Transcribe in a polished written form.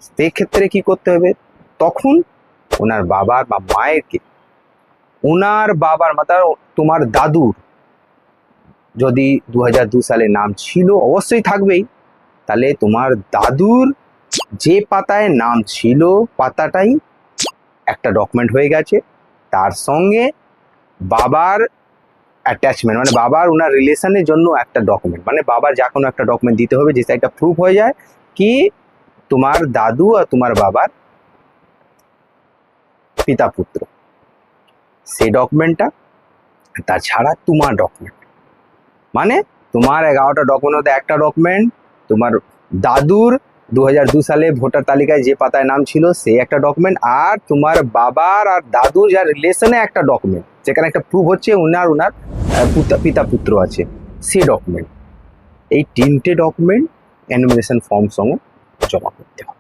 সেক্ষেত্রে কি করতে হবে, তখন ওনার বাবার বা মায়েরকে, ওনার বাবার তোমার দাদুর যদি 2002 সালে নাম ছিল, অবশ্যই থাকবেই, তাহলে তোমার দাদুর যে পাতায় নাম ছিল পাতাটাই একটা ডকুমেন্ট হয়ে গেছে, তার সঙ্গে বাবার অ্যাটাচমেন্ট মানে বাবার ওনার রিলেশনের জন্য একটা ডকুমেন্ট, মানে বাবার যা কোনো একটা ডকুমেন্ট দিতে হবে যেটা একটা প্রুফ হয়ে যায় কি তোমার দাদু আর তোমার বাবার পিতা পুত্র, সেই ডকুমেন্টটা। তাছাড়া তোমার ডকুমেন্ট মানে তোমার 11টা ডকুমেন্ট মধ্যে একটা ডকুমেন্ট তোমার দাদুর 2002 সালে ভোটার তালিকায় যে পাতায় নাম ছিল সেই একটা ডকুমেন্ট, আর তোমার বাবার আর দাদুর যা রিলেশনে একটা ডকুমেন্ট যেখানে একটা প্রুফ হচ্ছে ওনার পিতা পুত্র আছে, সেই ডকুমেন্ট। এই 3টে ডকুমেন্ট এনুমিনেশন ফর্ম সঙ্গে জমা করতে হবে।